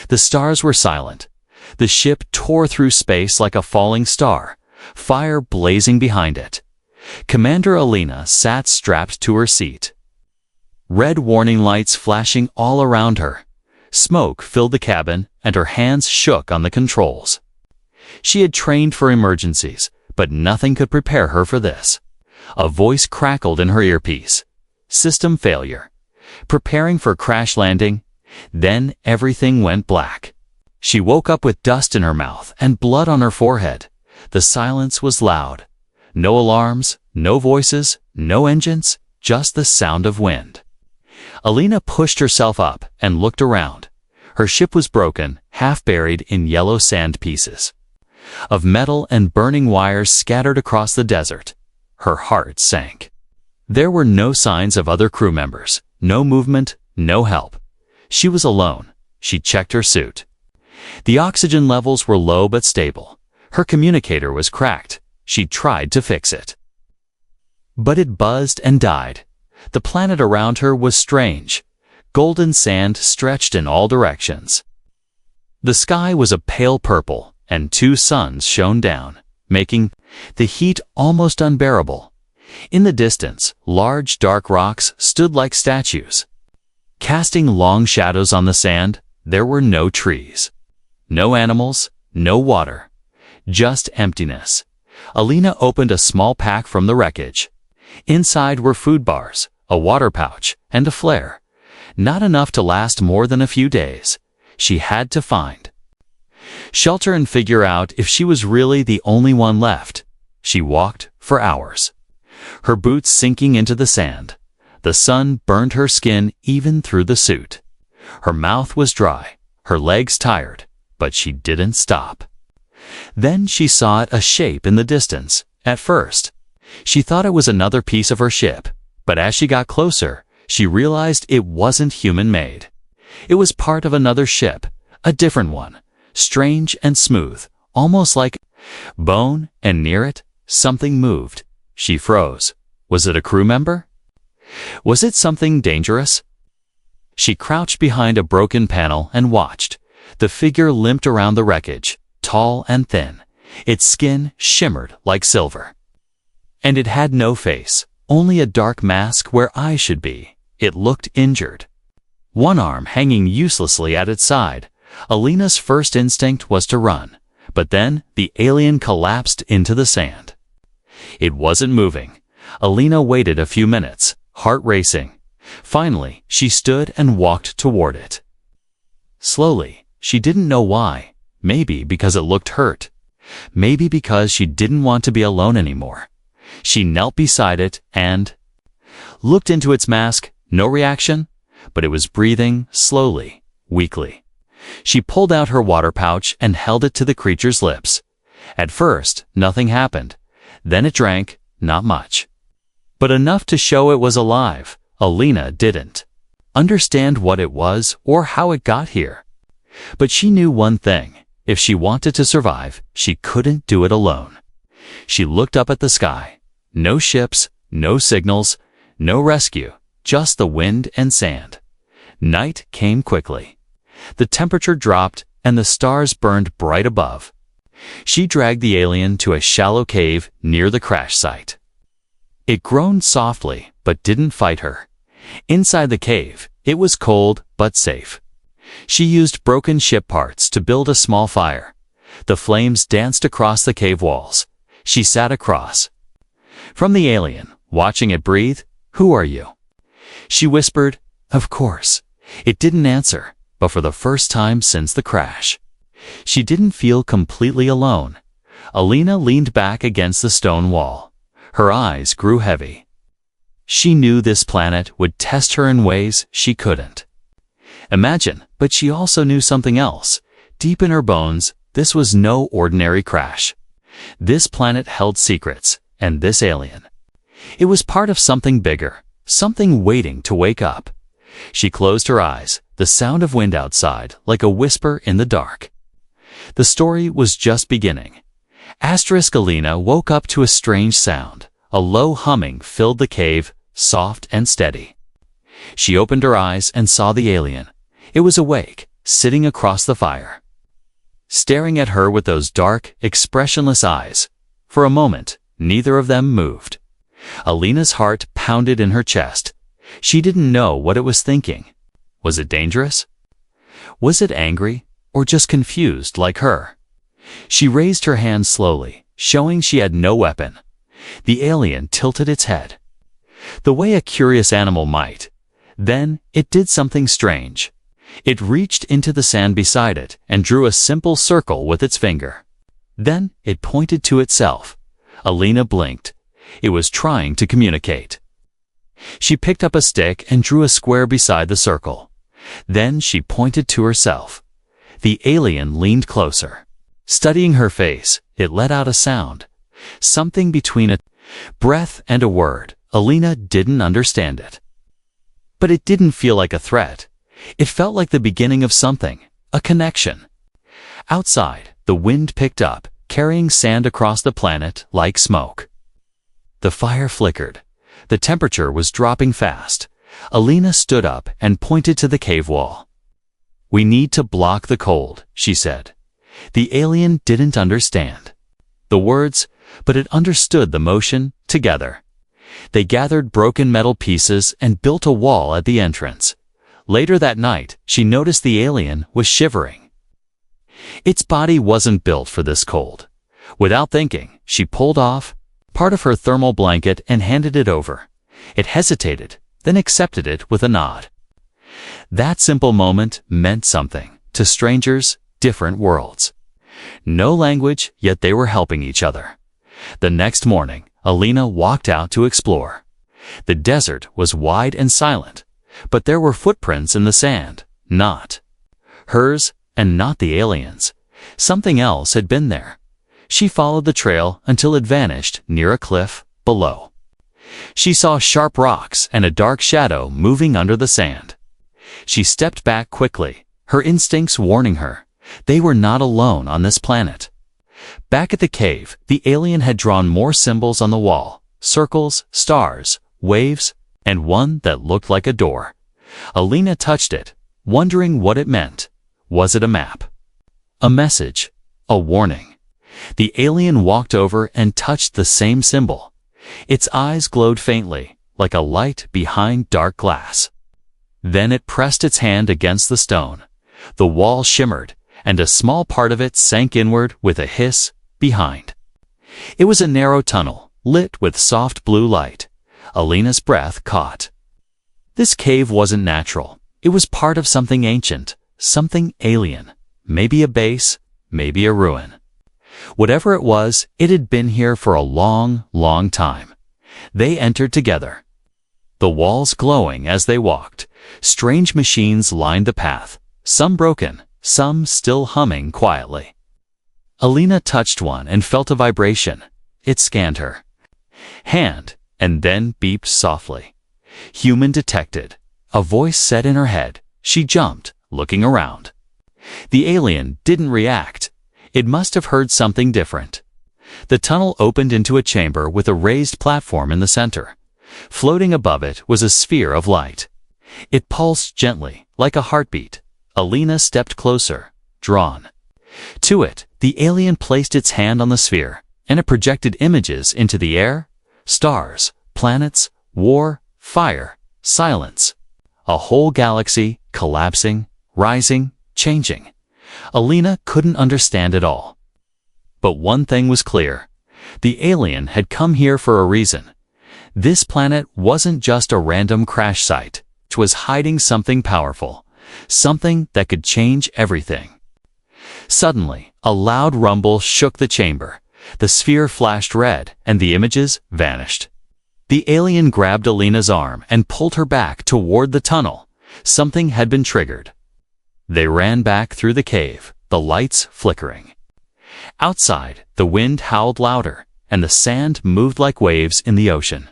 The stars were silent. The ship tore through space like a falling star, fire blazing behind it. Commander Alina sat strapped to her seat. Red warning lights flashing all around her. Smoke filled the cabin, and her hands shook on the controls. She had trained for emergencies, but nothing could prepare her for this. A voice crackled in her earpiece. System failure. Preparing for crash landing. Then everything went black. She woke up with dust in her mouth and blood on her forehead. The silence was loud. No alarms, no voices, no engines, just the sound of wind. Alina pushed herself up and looked around. Her ship was broken, half buried in yellow sand pieces. Of metal and burning wires scattered across the desert. Her heart sank. There were no signs of other crew members, no movement, no help. She was alone. She checked her suit. The oxygen levels were low but stable. Her communicator was cracked. She tried to fix it. But it buzzed and died. The planet around her was strange. Golden sand stretched in all directions. The sky was a pale purple, and two suns shone down, making the heat almost unbearable. In the distance, large dark rocks stood like statues. Casting long shadows on the sand, there were no trees. No animals, no water. Just emptiness. Alina opened a small pack from the wreckage. Inside were food bars, a water pouch, and a flare. Not enough to last more than a few days. She had to find shelter and figure out if she was really the only one left. She walked for hours, her boots sinking into the sand. The sun burned her skin even through the suit. Her mouth was dry, her legs tired, but she didn't stop. Then she saw a shape in the distance. At first, she thought it was another piece of her ship, but as she got closer, she realized it wasn't human-made. It was part of another ship, a different one, strange and smooth, almost like bone, and near it, something moved. She froze. Was it a crew member? Was it something dangerous? She crouched behind a broken panel and watched. The figure limped around the wreckage, tall and thin. Its skin shimmered like silver. And it had no face, only a dark mask where eyes should be. It looked injured. One arm hanging uselessly at its side. Alina's first instinct was to run, but then the alien collapsed into the sand. It wasn't moving. Alina waited a few minutes, heart racing. Finally, she stood and walked toward it. Slowly, she didn't know why. Maybe because it looked hurt. Maybe because she didn't want to be alone anymore. She knelt beside it and looked into its mask. No reaction, but it was breathing slowly, weakly. She pulled out her water pouch and held it to the creature's lips. At first, nothing happened. Then it drank, not much, but enough to show it was alive. Alina didn't understand what it was or how it got here. But she knew one thing. If she wanted to survive, she couldn't do it alone. She looked up at the sky. No ships, no signals, no rescue, just the wind and sand. Night came quickly. The temperature dropped and the stars burned bright above. She dragged the alien to a shallow cave near the crash site. It groaned softly, but didn't fight her. Inside the cave, it was cold but safe. She used broken ship parts to build a small fire. The flames danced across the cave walls. She sat across from the alien, watching it breathe. "Who are you?" She whispered. "Of course." It didn't answer, but for the first time since the crash, she didn't feel completely alone. Alina leaned back against the stone wall. Her eyes grew heavy. She knew this planet would test her in ways she couldn't imagine, but she also knew something else. Deep in her bones, this was no ordinary crash. This planet held secrets, and this alien, it was part of something bigger, something waiting to wake up. She closed her eyes, the sound of wind outside like a whisper in the dark. The story was just beginning. Alina woke up to a strange sound. A low humming filled the cave, soft and steady. She opened her eyes and saw the alien. It was awake, sitting across the fire, staring at her with those dark, expressionless eyes. For a moment, neither of them moved. Alina's heart pounded in her chest. She didn't know what it was thinking. Was it dangerous? Was it angry, or just confused like her? She raised her hand slowly, showing she had no weapon. The alien tilted its head, the way a curious animal might. Then it did something strange. It reached into the sand beside it and drew a simple circle with its finger. Then it pointed to itself. Alina blinked. It was trying to communicate. She picked up a stick and drew a square beside the circle. Then she pointed to herself. The alien leaned closer. Studying her face, it let out a sound. Something between a breath and a word. Alina didn't understand it. But it didn't feel like a threat. It felt like the beginning of something, a connection. Outside, the wind picked up, carrying sand across the planet like smoke. The fire flickered. The temperature was dropping fast. Alina stood up and pointed to the cave wall. "We need to block the cold," she said. The alien didn't understand the words, but it understood the motion. Together, they gathered broken metal pieces and built a wall at the entrance. Later that night, she noticed the alien was shivering. Its body wasn't built for this cold. Without thinking, she pulled off part of her thermal blanket and handed it over. It hesitated, then accepted it with a nod. That simple moment meant something to strangers, different worlds. No language, yet they were helping each other. The next morning, Alina walked out to explore. The desert was wide and silent, but there were footprints in the sand, not hers and not the alien's. Something else had been there. She followed the trail until it vanished near a cliff below. She saw sharp rocks and a dark shadow moving under the sand. She stepped back quickly, her instincts warning her. They were not alone on this planet. Back at the cave, the alien had drawn more symbols on the wall: circles, stars, waves, and one that looked like a door. Alina touched it, wondering what it meant. Was it a map? A message? A warning? The alien walked over and touched the same symbol. Its eyes glowed faintly, like a light behind dark glass. Then it pressed its hand against the stone. The wall shimmered, and a small part of it sank inward with a hiss behind. It was a narrow tunnel, lit with soft blue light. Alina's breath caught. This cave wasn't natural. It was part of something ancient, something alien. Maybe a base, maybe a ruin. Whatever it was, it had been here for a long, long time. They entered together, the walls glowing as they walked. Strange machines lined the path, some broken, some still humming quietly. Alina touched one and felt a vibration. It scanned her hand and then beeped softly. Human detected. A voice said in her head. She jumped, looking around. The alien didn't react. It must have heard something different. The tunnel opened into a chamber with a raised platform in the center. Floating above it was a sphere of light. It pulsed gently, like a heartbeat. Alina stepped closer, drawn to it. The alien placed its hand on the sphere, and it projected images into the air: stars, planets, war, fire, silence. A whole galaxy, collapsing, rising, changing. Alina couldn't understand it all. But one thing was clear. The alien had come here for a reason. This planet wasn't just a random crash site. It was hiding something powerful, something that could change everything. Suddenly, a loud rumble shook the chamber. The sphere flashed red, and the images vanished. The alien grabbed Alina's arm and pulled her back toward the tunnel. Something had been triggered. They ran back through the cave, the lights flickering. Outside, the wind howled louder, and the sand moved like waves in the ocean.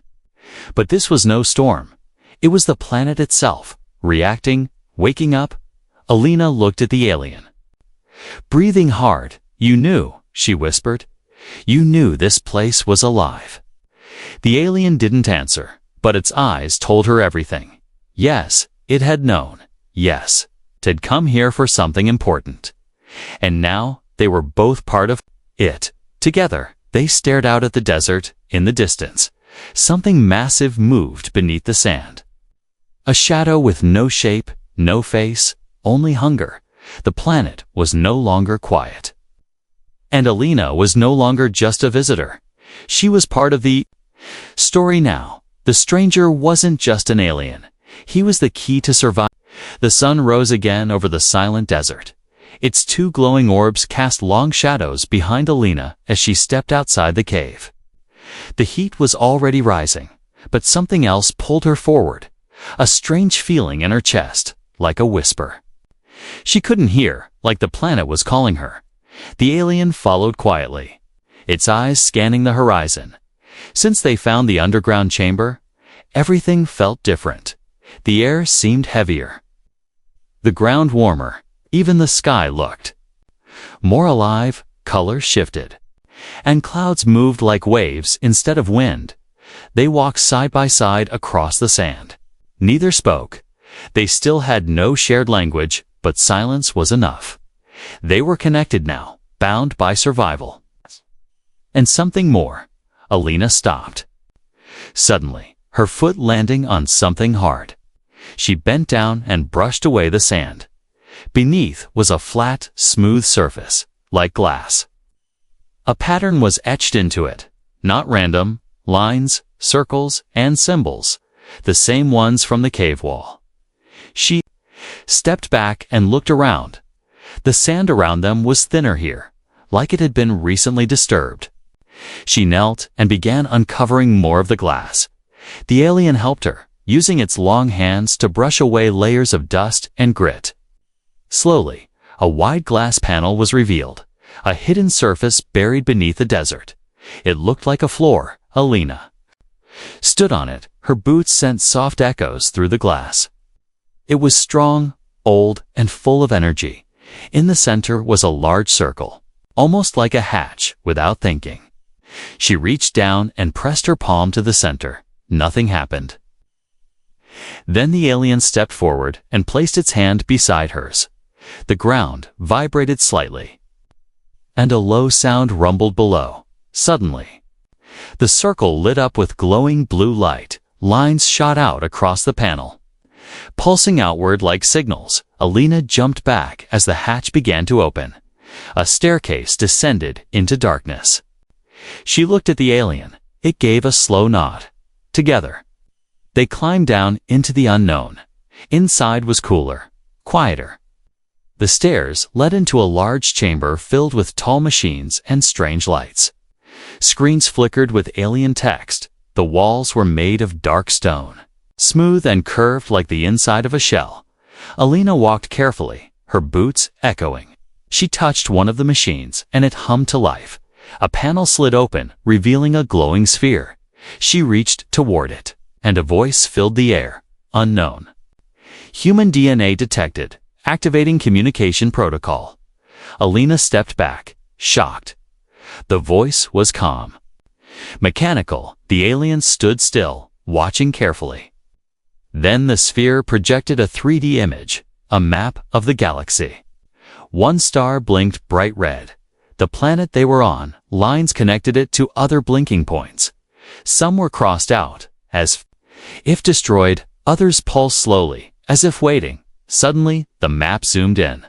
But this was no storm. It was the planet itself, reacting, waking up. Alina looked at the alien. Breathing hard. "You knew," she whispered. "You knew this place was alive." The alien didn't answer, but its eyes told her everything. Yes, it had known. Yes, had come here for something important. And now they were both part of it. Together, they stared out at the desert in the distance. Something massive moved beneath the sand. A shadow with no shape, no face, only hunger. The planet was no longer quiet. And Alina was no longer just a visitor. She was part of the story now. The stranger wasn't just an alien. He was the key to survival. The sun rose again over the silent desert. Its two glowing orbs cast long shadows behind Alina as she stepped outside the cave. The heat was already rising, but something else pulled her forward. A strange feeling in her chest, like a whisper. She couldn't hear, like the planet was calling her. The alien followed quietly, its eyes scanning the horizon. Since they found the underground chamber, everything felt different. The air seemed heavier, the ground warmer, even the sky looked more alive. Color shifted, and clouds moved like waves instead of wind. They walked side by side across the sand. Neither spoke. They still had no shared language, but silence was enough. They were connected now, bound by survival. And something more. Alina stopped. Suddenly, her foot landing on something hard. She bent down and brushed away the sand. Beneath was a flat, smooth surface, like glass. A pattern was etched into it, not random, lines, circles, and symbols, the same ones from the cave wall. She stepped back and looked around. The sand around them was thinner here, like it had been recently disturbed. She knelt and began uncovering more of the glass. The alien helped her, using its long hands to brush away layers of dust and grit. Slowly, a wide glass panel was revealed, a hidden surface buried beneath the desert. It looked like a floor. Alina stood on it. Her boots sent soft echoes through the glass. It was strong, old, and full of energy. In the center was a large circle, almost like a hatch, without thinking. She reached down and pressed her palm to the center. Nothing happened. Then the alien stepped forward and placed its hand beside hers. The ground vibrated slightly, and a low sound rumbled below. Suddenly, the circle lit up with glowing blue light. Lines shot out across the panel, pulsing outward like signals. Alina jumped back as the hatch began to open. A staircase descended into darkness. She looked at the alien. It gave a slow nod. Together, they climbed down into the unknown. Inside was cooler, quieter. The stairs led into a large chamber filled with tall machines and strange lights. Screens flickered with alien text. The walls were made of dark stone, smooth and curved like the inside of a shell. Alina walked carefully, her boots echoing. She touched one of the machines, and it hummed to life. A panel slid open, revealing a glowing sphere. She reached toward it, and a voice filled the air. Unknown. Human DNA detected. Activating communication protocol. Alina stepped back, shocked. The voice was calm. Mechanical. The alien stood still, watching carefully. Then the sphere projected a 3D image, a map of the galaxy. One star blinked bright red. The planet they were on, lines connected it to other blinking points. Some were crossed out, as if destroyed. Others pulsed slowly, as if waiting. Suddenly, the map zoomed in.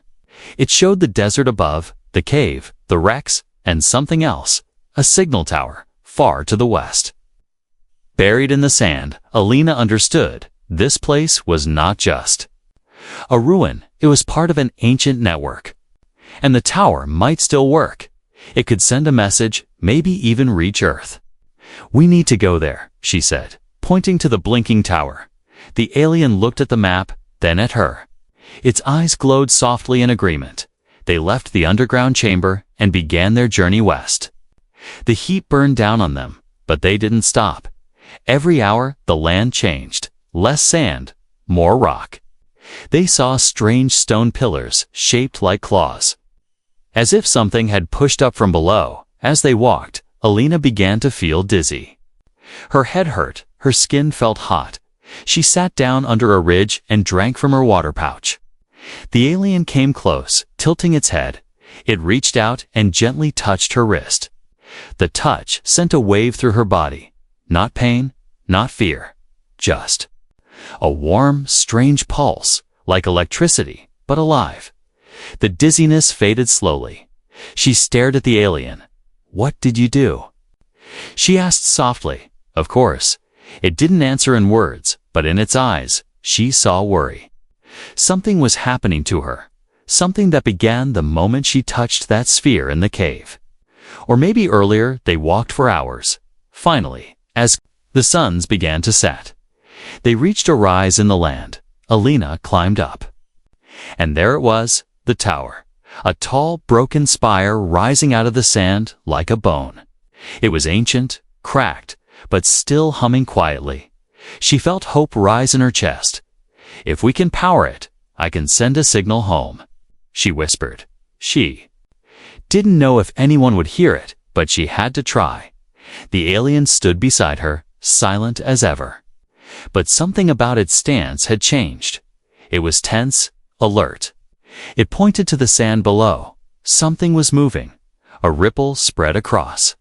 It showed the desert above, the cave, the wrecks, and something else, a signal tower, far to the west. Buried in the sand, Alina understood. This place was not just a ruin. It was part of an ancient network. And the tower might still work. It could send a message, maybe even reach Earth. "We need to go there," she said, pointing to the blinking tower. The alien looked at the map, then at her. Its eyes glowed softly in agreement. They left the underground chamber and began their journey west. The heat burned down on them, but they didn't stop. Every hour, the land changed. Less sand, more rock. They saw strange stone pillars shaped like claws, as if something had pushed up from below. As they walked, Alina began to feel dizzy. Her head hurt, her skin felt hot. She sat down under a ridge and drank from her water pouch. The alien came close, tilting its head. It reached out and gently touched her wrist. The touch sent a wave through her body. Not pain, not fear, just a warm, strange pulse, like electricity, but alive. The dizziness faded slowly. She stared at the alien. "What did you do?" she asked softly. Of course, it didn't answer in words, but in its eyes, she saw worry. Something was happening to her, something that began the moment she touched that sphere in the cave. Or maybe earlier they walked for hours. Finally, as the suns began to set, they reached a rise in the land. Alina climbed up. And there it was, the tower, a tall, broken spire rising out of the sand like a bone. It was ancient, cracked, but still humming quietly. She felt hope rise in her chest. "If we can power it, I can send a signal home," she whispered. She didn't know if anyone would hear it, but she had to try. The alien stood beside her, silent as ever. But something about its stance had changed. It was tense, alert. It pointed to the sand below. Something was moving. A ripple spread across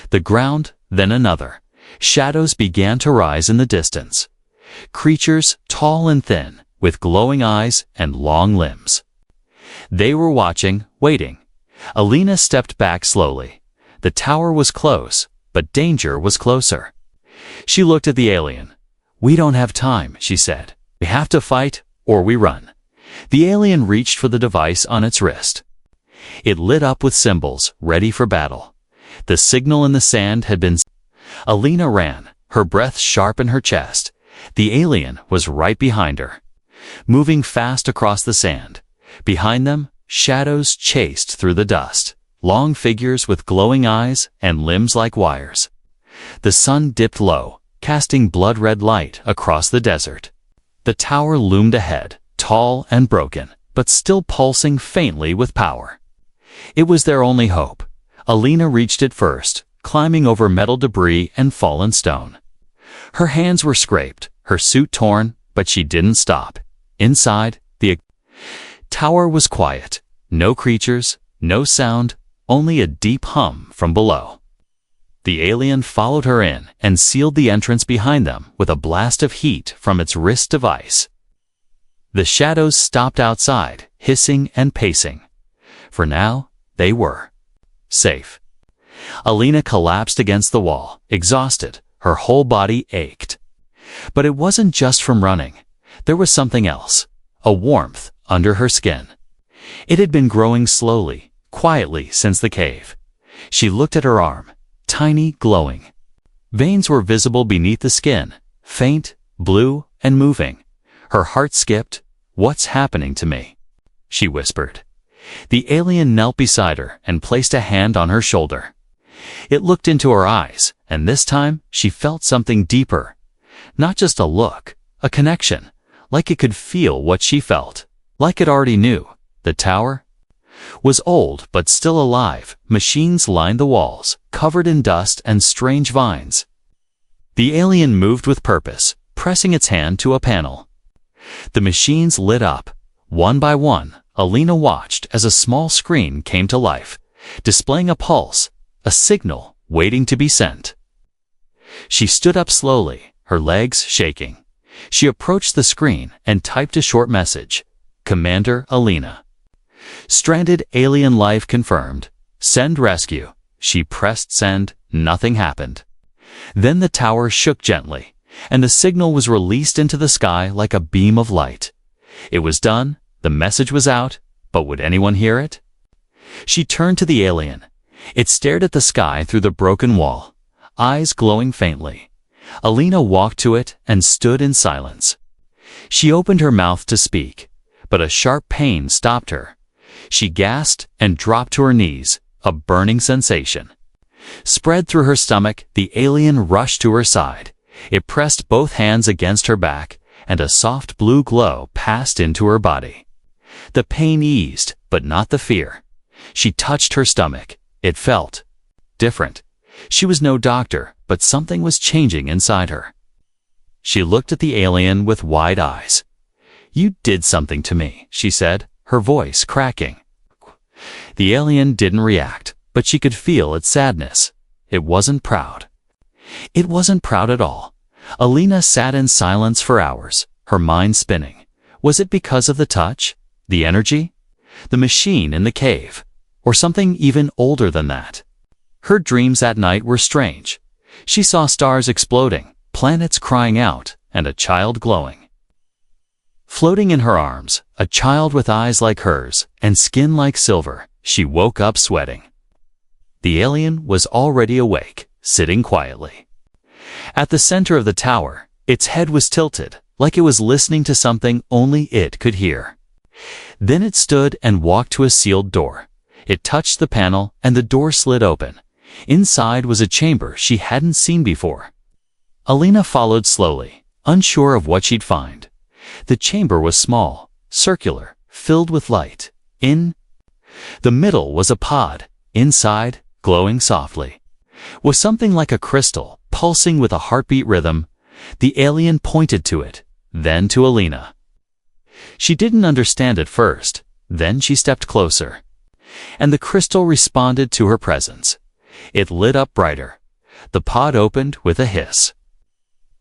the ground, then another. Shadows began to rise in the distance. Creatures, tall and thin, with glowing eyes and long limbs. They were watching, waiting. Alina stepped back slowly. The tower was close, but danger was closer. She looked at the alien. "We don't have time," she said. "We have to fight, or we run." The alien reached for the device on its wrist. It lit up with symbols, ready for battle. The signal in the sand had been... Alina ran, her breath sharp in her chest. The alien was right behind her, moving fast across the sand. Behind them, shadows chased through the dust, long figures with glowing eyes and limbs like wires. The sun dipped low, casting blood-red light across the desert. The tower loomed ahead, tall and broken, but still pulsing faintly with power. It was their only hope. Alina reached it first, climbing over metal debris and fallen stone. Her hands were scraped, her suit torn, but she didn't stop. Inside, the tower was quiet. No creatures, no sound, only a deep hum from below. The alien followed her in and sealed the entrance behind them with a blast of heat from its wrist device. The shadows stopped outside, hissing and pacing. For now, they were safe. Alina collapsed against the wall, exhausted. Her whole body ached. But it wasn't just from running. There was something else, a warmth under her skin. It had been growing slowly, quietly since the cave. She looked at her arm, tiny, glowing. Veins were visible beneath the skin, faint, blue, and moving. Her heart skipped. "What's happening to me?" she whispered. The alien knelt beside her and placed a hand on her shoulder. It looked into her eyes, and this time she felt something deeper. Not just a look, a connection, like it could feel what she felt, like it already knew. The tower was old but still alive. Machines lined the walls, covered in dust and strange vines. The alien moved with purpose, pressing its hand to a panel. The machines lit up. One by one, Alina watched as a small screen came to life, displaying a pulse, a signal waiting to be sent. She stood up slowly, her legs shaking. She approached the screen and typed a short message. "Commander Alina. Stranded alien life confirmed. Send rescue." She pressed send. Nothing happened. Then the tower shook gently, and the signal was released into the sky like a beam of light. It was done, the message was out, but would anyone hear it? She turned to the alien. It stared at the sky through the broken wall, eyes glowing faintly. Alina walked to it and stood in silence. She opened her mouth to speak, but a sharp pain stopped her. She gasped and dropped to her knees, a burning sensation spread through her stomach. The alien rushed to her side. It pressed both hands against her back, and a soft blue glow passed into her body. The pain eased, but not the fear. She touched her stomach. It felt different. She was no doctor, but something was changing inside her. She looked at the alien with wide eyes. "You did something to me," she said, her voice cracking. The alien didn't react, but she could feel its sadness. It wasn't proud. It wasn't proud at all. Alina sat in silence for hours, her mind spinning. Was it because of the touch? The energy? The machine in the cave? Or something even older than that? Her dreams at night were strange. She saw stars exploding, planets crying out, and a child glowing. Floating in her arms, a child with eyes like hers and skin like silver, she woke up sweating. The alien was already awake, sitting quietly. At the center of the tower, its head was tilted, like it was listening to something only it could hear. Then it stood and walked to a sealed door. It touched the panel, and the door slid open. Inside was a chamber she hadn't seen before. Alina followed slowly, unsure of what she'd find. The chamber was small, circular, filled with light. In the middle was a pod. Inside, glowing softly, was something like a crystal, pulsing with a heartbeat rhythm. The alien pointed to it, then to Alina. She didn't understand at first. Then she stepped closer, and the crystal responded to her presence. It lit up brighter. The pod opened with a hiss.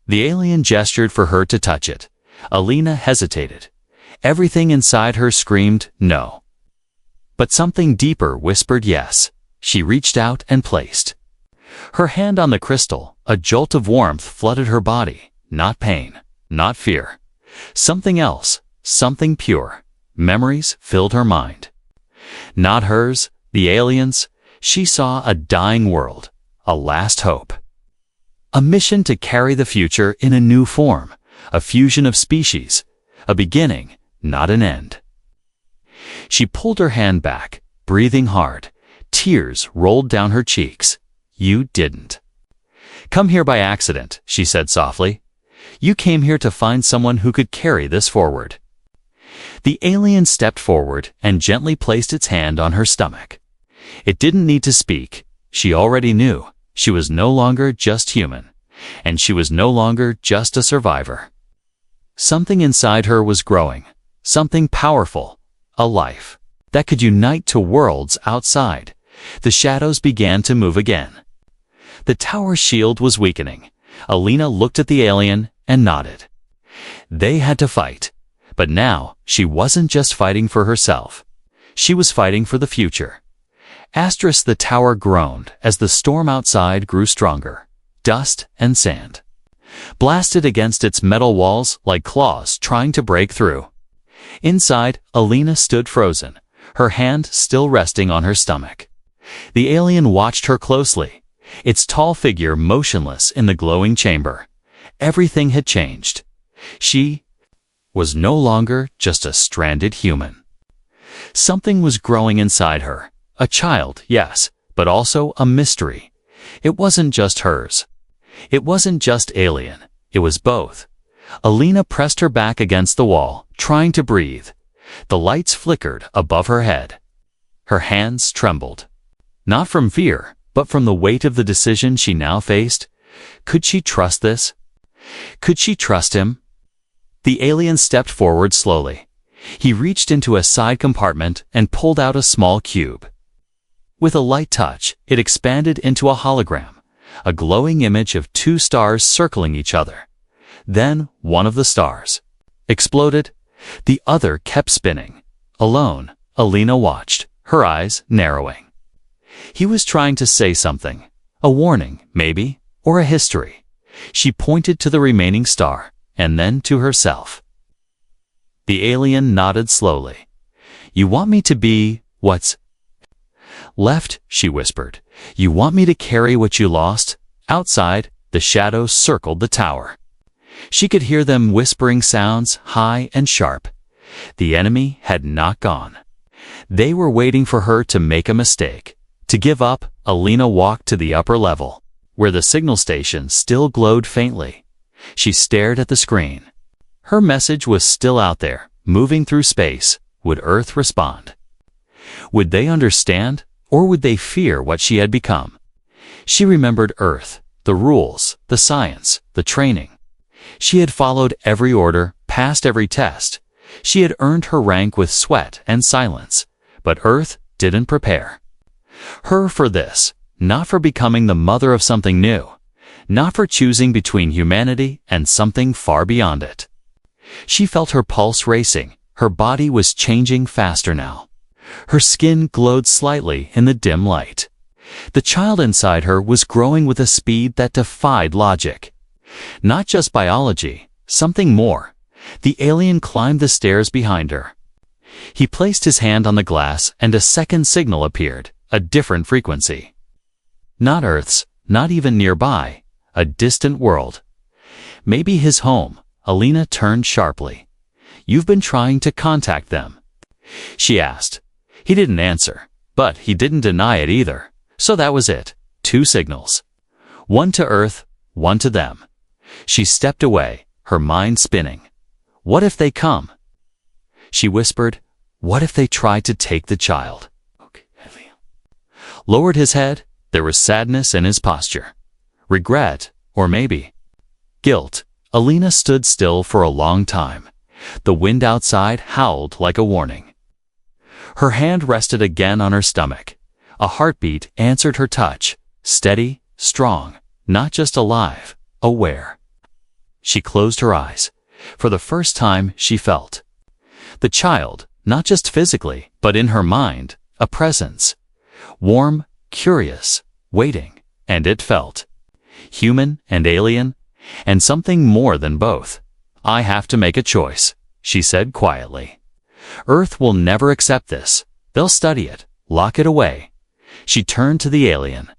The alien gestured for her to touch it. Alina hesitated. Everything inside her screamed no. But something deeper whispered yes. She reached out and placed her hand on the crystal. A jolt of warmth flooded her body. Not pain, not fear. Something else, something pure. Memories filled her mind. Not hers, the alien's. She saw a dying world, a last hope. A mission to carry the future in a new form, a fusion of species, a beginning, not an end. She pulled her hand back, breathing hard. Tears rolled down her cheeks. "You didn't come here by accident," she said softly. "You came here to find someone who could carry this forward." The alien stepped forward and gently placed its hand on her stomach. It didn't need to speak. She already knew. She was no longer just human, and she was no longer just a survivor. Something inside her was growing, something powerful, a life that could unite to worlds outside. The shadows began to move again. The tower's shield was weakening. Alina looked at the alien and nodded. They had to fight. But now, she wasn't just fighting for herself. She was fighting for the future. The tower groaned as the storm outside grew stronger. Dust and sand blasted against its metal walls like claws trying to break through. Inside, Alina stood frozen, her hand still resting on her stomach. The alien watched her closely, its tall figure motionless in the glowing chamber. Everything had changed. She was no longer just a stranded human. Something was growing inside her. A child, yes, but also a mystery. It wasn't just hers. It wasn't just alien. It was both. Alina pressed her back against the wall, trying to breathe. The lights flickered above her head. Her hands trembled. Not from fear, but from the weight of the decision she now faced. Could she trust this? Could she trust him? The alien stepped forward slowly. He reached into a side compartment and pulled out a small cube. With a light touch, it expanded into a hologram, a glowing image of two stars circling each other. Then one of the stars exploded. The other kept spinning. Alone, Alina watched, her eyes narrowing. He was trying to say something, a warning, maybe, or a history. She pointed to the remaining star, and then to herself. The alien nodded slowly. "You want me to be what's left," she whispered. "You want me to carry what you lost?" Outside, the shadows circled the tower. She could hear them whispering sounds, high and sharp. The enemy had not gone. They were waiting for her to make a mistake. To give up, Alina walked to the upper level, where the signal station still glowed faintly. She stared at the screen. Her message was still out there, moving through space. Would Earth respond? Would they understand, or would they fear what she had become? She remembered Earth, the rules, the science, the training. She had followed every order, passed every test. She had earned her rank with sweat and silence, but Earth didn't prepare her for this, not for becoming the mother of something new, not for choosing between humanity and something far beyond it. She felt her pulse racing, her body was changing faster now. Her skin glowed slightly in the dim light. The child inside her was growing with a speed that defied logic. Not just biology, something more. The alien climbed the stairs behind her. He placed his hand on the glass and a second signal appeared, a different frequency. Not Earth's, not even nearby, a distant world. Maybe his home. Alina turned sharply. "You've been trying to contact them?" she asked. He didn't answer, but he didn't deny it either. So that was it. 2 signals. One to Earth, one to them. She stepped away, her mind spinning. What if they come? She whispered, what if they try to take the child? Lowered his head, there was sadness in his posture. Regret, or maybe guilt. Alina stood still for a long time. The wind outside howled like a warning. Her hand rested again on her stomach. A heartbeat answered her touch, steady, strong, not just alive, aware. She closed her eyes. For the first time, she felt the child, not just physically, but in her mind, a presence. Warm, curious, waiting, and it felt human and alien, and something more than both. "I have to make a choice," she said quietly. "Earth will never accept this. They'll study it, lock it away." She turned to the alien.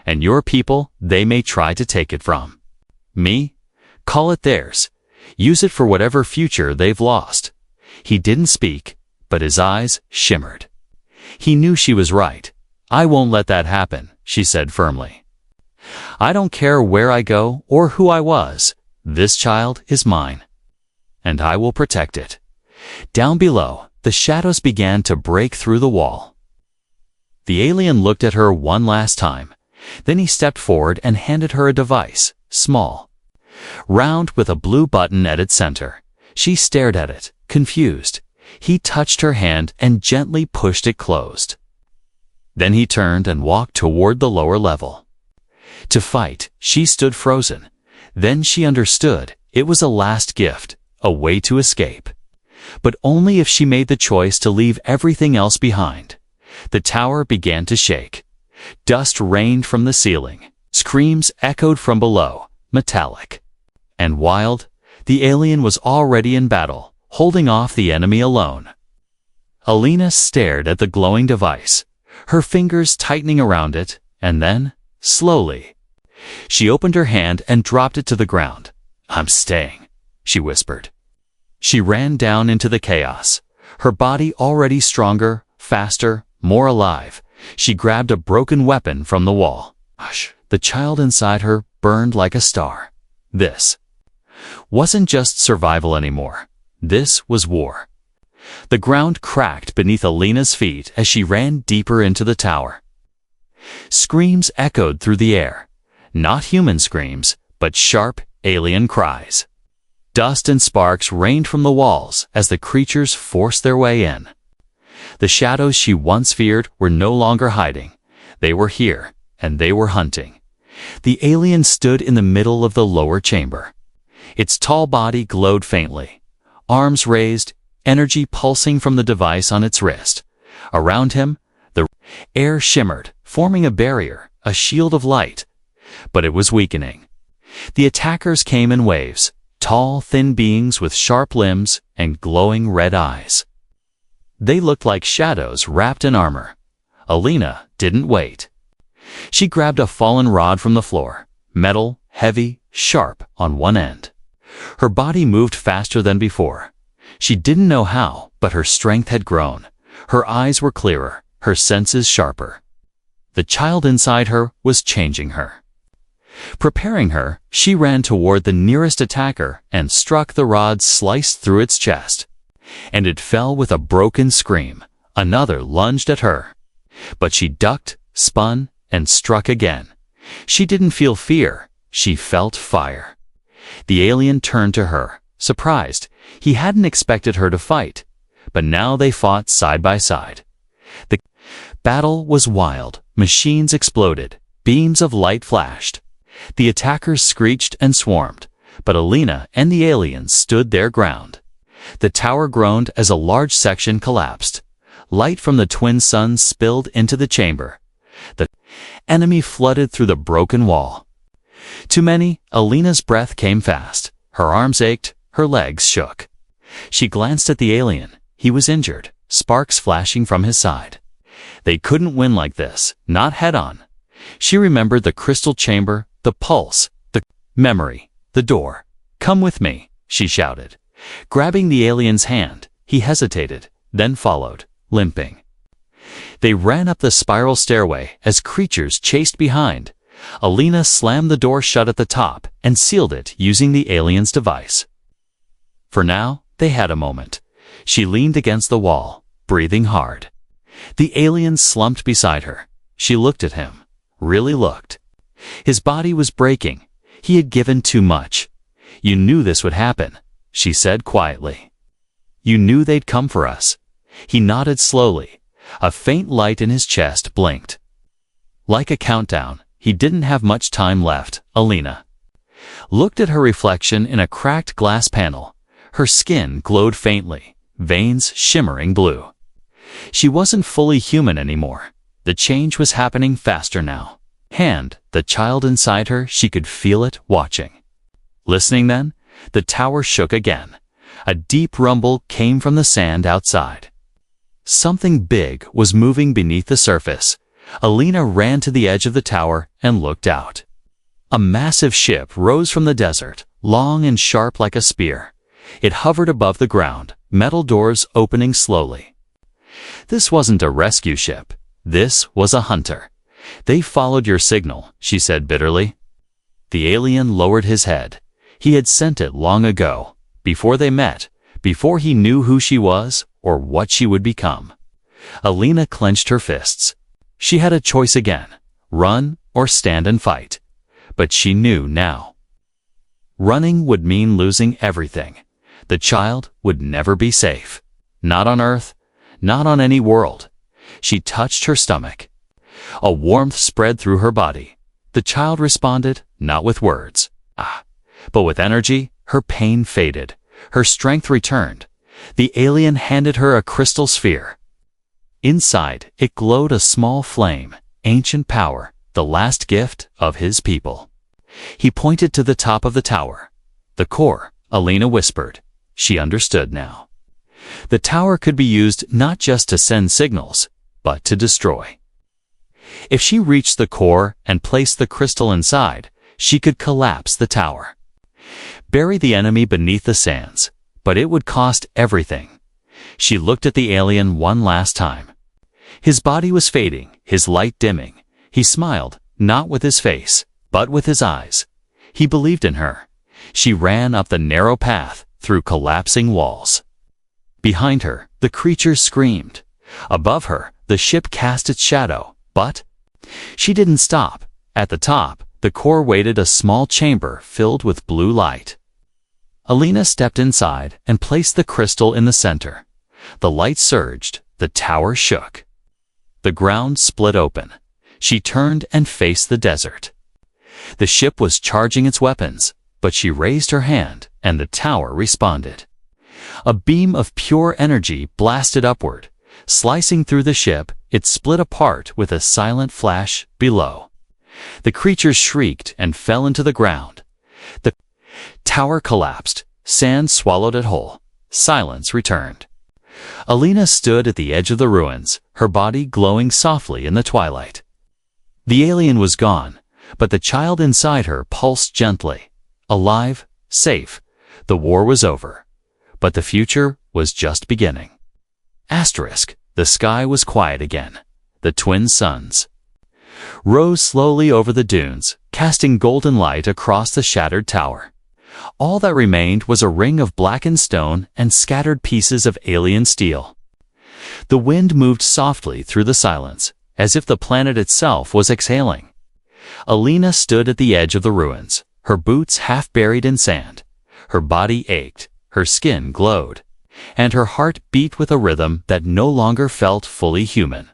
"And your people, they may try to take it from me. Call it theirs. Use it for whatever future they've lost." He didn't speak, but his eyes shimmered. He knew she was right. "I won't let that happen," she said firmly. "I don't care where I go or who I was. This child is mine, and I will protect it." Down below, the shadows began to break through the wall. The alien looked at her one last time. Then he stepped forward and handed her a device, small, round with a blue button at its center. She stared at it, confused. He touched her hand and gently pushed it closed. Then he turned and walked toward the lower level. To fight, she stood frozen. Then she understood. It was a last gift, a way to escape. But only if she made the choice to leave everything else behind. The tower began to shake. Dust rained from the ceiling. Screams echoed from below, metallic and wild. The alien was already in battle, holding off the enemy alone. Alina stared at the glowing device, her fingers tightening around it, and then, slowly, she opened her hand and dropped it to the ground. "I'm staying," she whispered. She ran down into the chaos, her body already stronger, faster, more alive. She grabbed a broken weapon from the wall. Hush! The child inside her burned like a star. This wasn't just survival anymore. This was war. The ground cracked beneath Alina's feet as she ran deeper into the tower. Screams echoed through the air. Not human screams, but sharp, alien cries. Dust and sparks rained from the walls as the creatures forced their way in. The shadows she once feared were no longer hiding. They were here, and they were hunting. The alien stood in the middle of the lower chamber. Its tall body glowed faintly. Arms raised, energy pulsing from the device on its wrist. Around him, the air shimmered, forming a barrier, a shield of light. But it was weakening. The attackers came in waves, tall, thin beings with sharp limbs and glowing red eyes. They looked like shadows wrapped in armor. Alina didn't wait. She grabbed a fallen rod from the floor, metal, heavy, sharp on one end. Her body moved faster than before. She didn't know how, but her strength had grown. Her eyes were clearer, her senses sharper. The child inside her was changing her. Preparing her, she ran toward the nearest attacker and struck. The rod sliced through its chest, and it fell with a broken scream. Another lunged at her, but she ducked, spun, and struck again. She didn't feel fear, she felt fire. The alien turned to her, surprised. He hadn't expected her to fight. But now they fought side by side. The battle was wild. Machines exploded. Beams of light flashed. The attackers screeched and swarmed. But Alina and the aliens stood their ground. The tower groaned as a large section collapsed. Light from the twin suns spilled into the chamber. The enemy flooded through the broken wall. Too many. Alina's breath came fast. Her arms ached. Her legs shook. She glanced at the alien. He was injured, sparks flashing from his side. They couldn't win like this, not head-on. She remembered the crystal chamber, the pulse, the memory, the door. "Come with me," she shouted. Grabbing the alien's hand, he hesitated, then followed, limping. They ran up the spiral stairway as creatures chased behind. Alina slammed the door shut at the top and sealed it using the alien's device. For now, they had a moment. She leaned against the wall, breathing hard. The alien slumped beside her. She looked at him, really looked. His body was breaking. He had given too much. "You knew this would happen," she said quietly. "You knew they'd come for us." He nodded slowly. A faint light in his chest blinked. Like a countdown, he didn't have much time left. Alina looked at her reflection in a cracked glass panel. Her skin glowed faintly, veins shimmering blue. She wasn't fully human anymore. The change was happening faster now. The child inside her, she could feel it watching. Listening then, the tower shook again. A deep rumble came from the sand outside. Something big was moving beneath the surface. Alina ran to the edge of the tower and looked out. A massive ship rose from the desert, long and sharp like a spear. It hovered above the ground, metal doors opening slowly. This wasn't a rescue ship. This was a hunter. "They followed your signal," she said bitterly. The alien lowered his head. He had sent it long ago, before they met, before he knew who she was or what she would become. Alina clenched her fists. She had a choice again, run or stand and fight. But she knew now. Running would mean losing everything. The child would never be safe. Not on Earth, not on any world. She touched her stomach. A warmth spread through her body. The child responded, not with words, but with energy. Her pain faded. Her strength returned. The alien handed her a crystal sphere. Inside, it glowed a small flame, ancient power, the last gift of his people. He pointed to the top of the tower. "The core," Alina whispered. She understood now. The tower could be used not just to send signals, but to destroy. If she reached the core and placed the crystal inside, she could collapse the tower. Bury the enemy beneath the sands, but it would cost everything. She looked at the alien one last time. His body was fading, his light dimming. He smiled, not with his face, but with his eyes. He believed in her. She ran up the narrow path, through collapsing walls. Behind her, the creatures screamed. Above her, the ship cast its shadow, but she didn't stop. At the top, the core waited a small chamber filled with blue light. Alina stepped inside and placed the crystal in the center. The light surged, the tower shook. The ground split open. She turned and faced the desert. The ship was charging its weapons, but she raised her hand, and the tower responded. A beam of pure energy blasted upward. Slicing through the ship, it split apart with a silent flash below. The creatures shrieked and fell into the ground. The tower collapsed. Sand swallowed it whole. Silence returned. Alina stood at the edge of the ruins, her body glowing softly in the twilight. The alien was gone, but the child inside her pulsed gently. Alive, safe. The war was over. But the future was just beginning. The sky was quiet again. The twin suns rose slowly over the dunes, casting golden light across the shattered tower. All that remained was a ring of blackened stone and scattered pieces of alien steel. The wind moved softly through the silence, as if the planet itself was exhaling. Alina stood at the edge of the ruins, her boots half buried in sand. Her body ached, her skin glowed, and her heart beat with a rhythm that no longer felt fully human.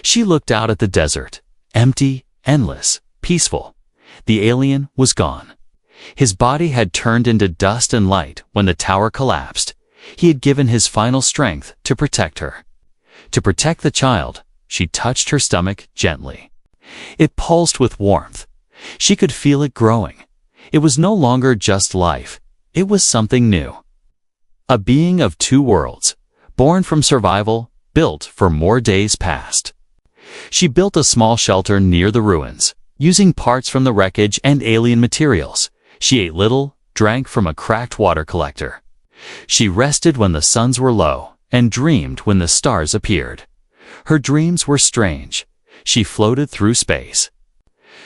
She looked out at the desert, empty, endless, peaceful. The alien was gone. His body had turned into dust and light when the tower collapsed. He had given his final strength to protect her. To protect the child, she touched her stomach gently. It pulsed with warmth. She could feel it growing. It was no longer just life. It was something new. A being of two worlds, born from survival, built for more days past. She built a small shelter near the ruins, using parts from the wreckage and alien materials. She ate little, drank from a cracked water collector. She rested when the suns were low, and dreamed when the stars appeared. Her dreams were strange. She floated through space,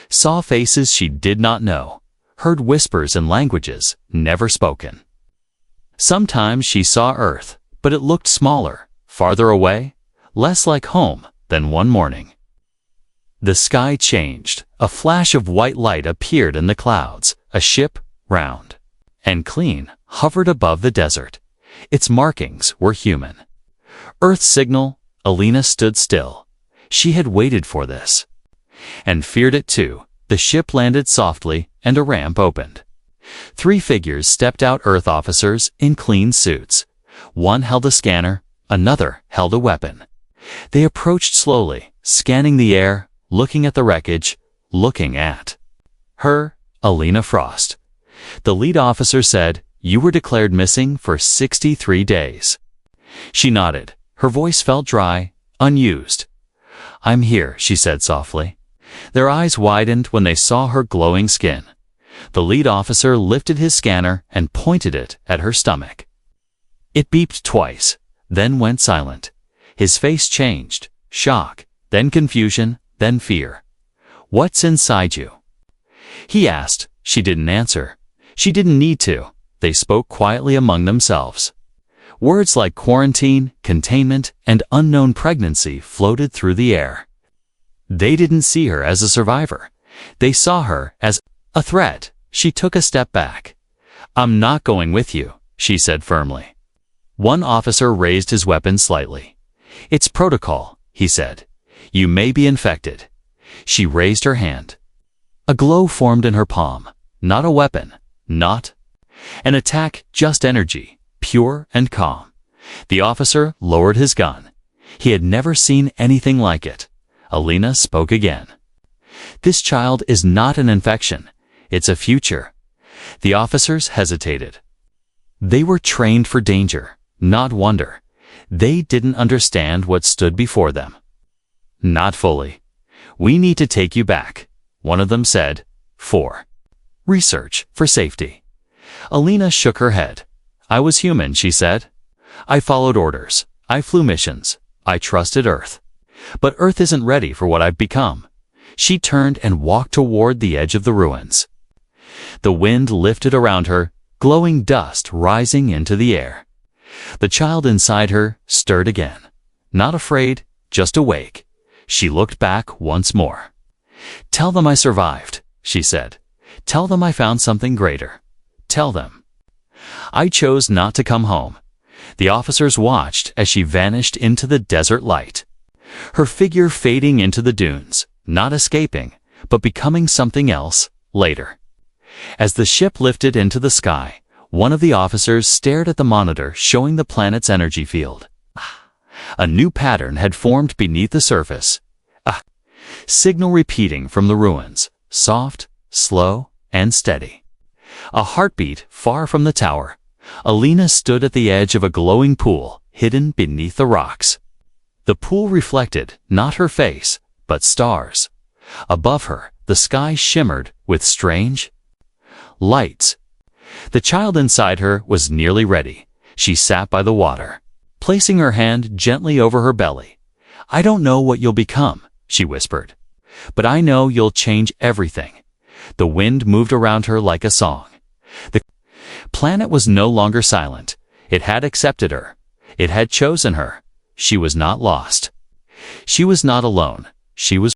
saw faces she did not know, heard whispers in languages never spoken. Sometimes she saw Earth, but it looked smaller, farther away, less like home than one morning. The sky changed. A flash of white light appeared in the clouds. A ship, round and clean, hovered above the desert. Its markings were human. Earth's signal. Alina stood still. She had waited for this. And feared it too. The ship landed softly, and a ramp opened. 3 figures stepped out, Earth officers in clean suits. One held a scanner, another held a weapon. They approached slowly, scanning the air, looking at the wreckage, looking at her, Alina Frost. The lead officer said, "You were declared missing for 63 days. She nodded. Her voice felt dry, unused. "I'm here," she said softly. Their eyes widened when they saw her glowing skin. The lead officer lifted his scanner and pointed it at her stomach. It beeped twice, then went silent. His face changed, shock, then confusion, then fear. "What's inside you?" he asked. She didn't answer. She didn't need to. They spoke quietly among themselves. Words like quarantine, containment, and unknown pregnancy floated through the air. They didn't see her as a survivor. They saw her as a threat. She took a step back. "I'm not going with you," she said firmly. One officer raised his weapon slightly. "It's protocol," he said. "You may be infected." She raised her hand. A glow formed in her palm. Not a weapon, not an attack, just energy, pure and calm. The officer lowered his gun. He had never seen anything like it. Alina spoke again. "This child is not an infection. It's a future." The officers hesitated. They were trained for danger, not wonder. They didn't understand what stood before them. "Not fully. We need to take you back," one of them said. "For research, for safety." Alina shook her head. "I was human," she said. "I followed orders. I flew missions. I trusted Earth. But Earth isn't ready for what I've become." She turned and walked toward the edge of the ruins. The wind lifted around her, glowing dust rising into the air. The child inside her stirred again. Not afraid, just awake. She looked back once more. "Tell them I survived," she said. "Tell them I found something greater. Tell them I chose not to come home." The officers watched as she vanished into the desert light. Her figure fading into the dunes, not escaping, but becoming something else later. As the ship lifted into the sky, one of the officers stared at the monitor showing the planet's energy field. A new pattern had formed beneath the surface. A signal repeating from the ruins, soft, slow, and steady. A heartbeat far from the tower. Alina stood at the edge of a glowing pool, hidden beneath the rocks. The pool reflected not her face, but stars. Above her, the sky shimmered with strange lights. The child inside her was nearly ready. She sat by the water, placing her hand gently over her belly. "I don't know what you'll become," she whispered, "but I know you'll change everything." The wind moved around her like a song. The planet was no longer silent. It had accepted her. It had chosen her. She was not lost. She was not alone. She was